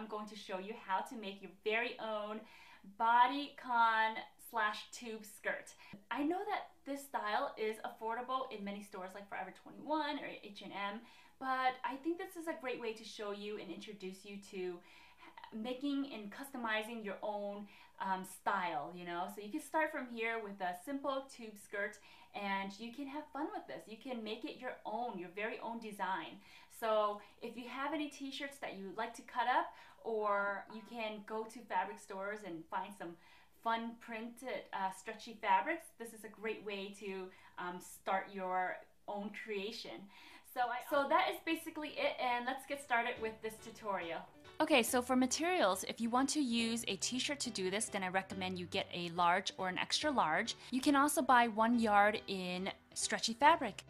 I'm going to show you how to make your very own bodycon slash tube skirt. I know that this style is affordable in many stores like Forever 21 or H&M, but I think this is a great way to show you and introduce you to making and customizing your own style, you know. So you can start from here with a simple tube skirt and you can have fun with this. You can make it your own, your very own design. So if you have any t-shirts that you would like to cut up, or you can go to fabric stores and find some fun printed stretchy fabrics, this is a great way to start your own creation. So that is basically it, and let's get started with this tutorial. Okay, so for materials, if you want to use a t-shirt to do this, then I recommend you get a large or an extra large. You can also buy 1 yard in stretchy fabric.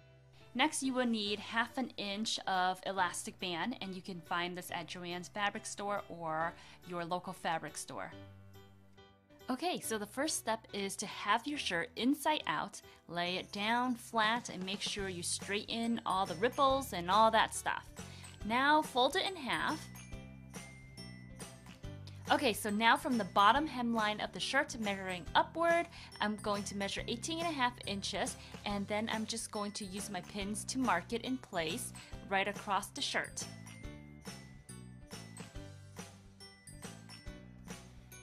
Next, you will need 1/2 inch of elastic band, and you can find this at Joann's fabric store or your local fabric store. Okay, so the first step is to have your shirt inside out, lay it down flat, and make sure you straighten all the ripples and all that stuff. Now fold it in half. Okay, so now from the bottom hemline of the shirt measuring upward, I'm going to measure 18.5 inches, and then I'm just going to use my pins to mark it in place right across the shirt.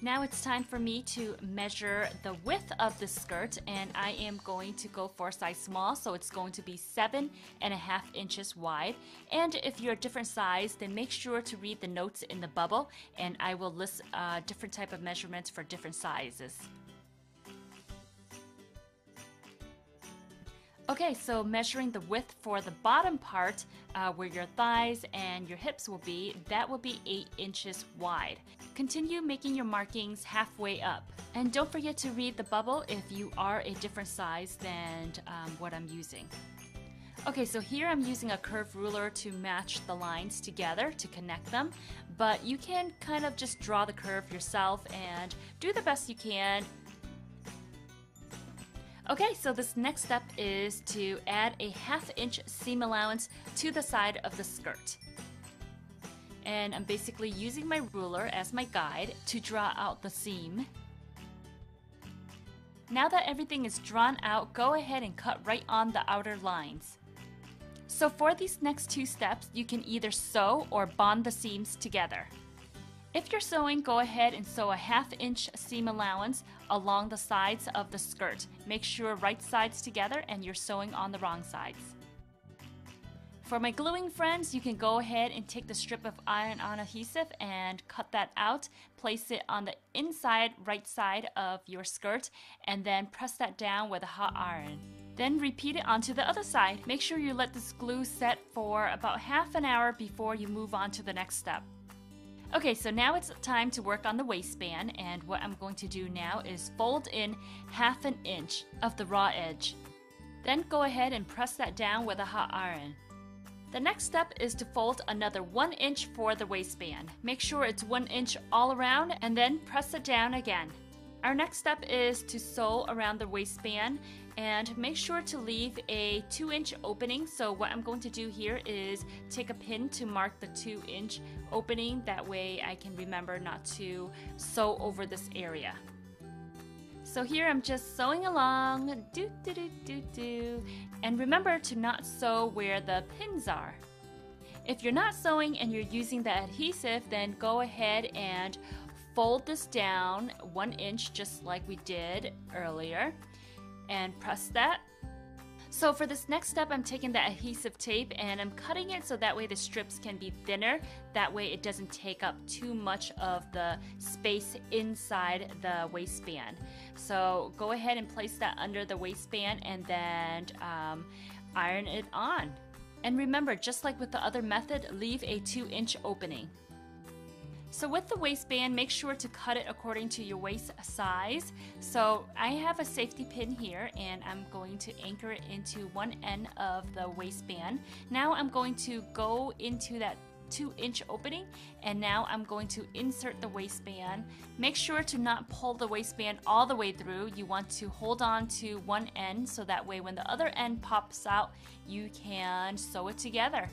Now it's time for me to measure the width of the skirt, and I am going to go for a size small, so it's going to be 7.5 inches wide. And if you're a different size, then make sure to read the notes in the bubble, and I will list different type of measurements for different sizes. Okay, so measuring the width for the bottom part, where your thighs and your hips will be, that will be 8 inches wide. Continue making your markings halfway up. And don't forget to read the bubble if you are a different size than what I'm using. Okay, so here I'm using a curved ruler to match the lines together to connect them, but you can kind of just draw the curve yourself and do the best you can. Okay, so this next step is to add a 1/2 inch seam allowance to the side of the skirt. And I'm basically using my ruler as my guide to draw out the seam. Now that everything is drawn out, go ahead and cut right on the outer lines. So for these next 2 steps, you can either sew or bond the seams together. If you're sewing, go ahead and sew a 1/2 inch seam allowance along the sides of the skirt. Make sure right sides together and you're sewing on the wrong sides. For my gluing friends, you can go ahead and take the strip of iron-on adhesive and cut that out. Place it on the inside right side of your skirt and then press that down with a hot iron. Then repeat it onto the other side. Make sure you let this glue set for about ½ an hour before you move on to the next step. Okay, so now it's time to work on the waistband, and what I'm going to do now is fold in 1/2 inch of the raw edge. Then go ahead and press that down with a hot iron. The next step is to fold another 1 inch for the waistband. Make sure it's 1 inch all around and then press it down again. Our next step is to sew around the waistband and make sure to leave a 2 inch opening. So what I'm going to do here is take a pin to mark the 2 inch opening. That way I can remember not to sew over this area. So here I'm just sewing along, and remember to not sew where the pins are. If you're not sewing and you're using the adhesive, then go ahead and fold this down 1 inch just like we did earlier and press that. So for this next step, I'm taking the adhesive tape and I'm cutting it so that way the strips can be thinner. That way it doesn't take up too much of the space inside the waistband. So go ahead and place that under the waistband and then iron it on. And remember, just like with the other method, leave a 2 inch opening. So with the waistband, make sure to cut it according to your waist size. So I have a safety pin here and I'm going to anchor it into one end of the waistband. Now I'm going to go into that 2 inch opening and now I'm going to insert the waistband. Make sure to not pull the waistband all the way through. You want to hold on to one end so that way when the other end pops out, you can sew it together.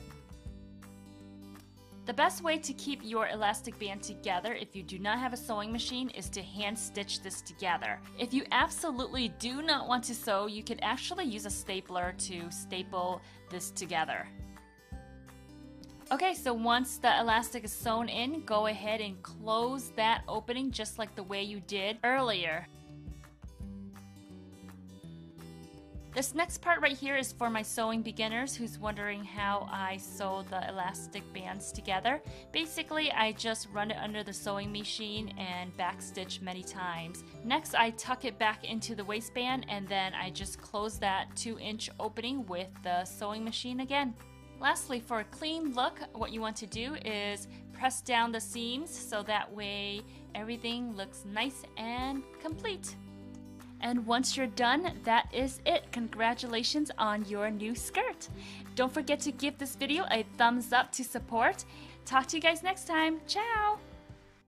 The best way to keep your elastic band together if you do not have a sewing machine is to hand stitch this together. If you absolutely do not want to sew, you could actually use a stapler to staple this together. Okay, so once the elastic is sewn in, go ahead and close that opening just like the way you did earlier. This next part right here is for my sewing beginners who's wondering how I sew the elastic bands together. Basically, I just run it under the sewing machine and backstitch many times. Next, I tuck it back into the waistband and then I just close that 2-inch opening with the sewing machine again. Lastly, for a clean look, what you want to do is press down the seams so that way everything looks nice and complete. And once you're done, that is it. Congratulations on your new skirt. Don't forget to give this video a thumbs up to support. Talk to you guys next time. Ciao!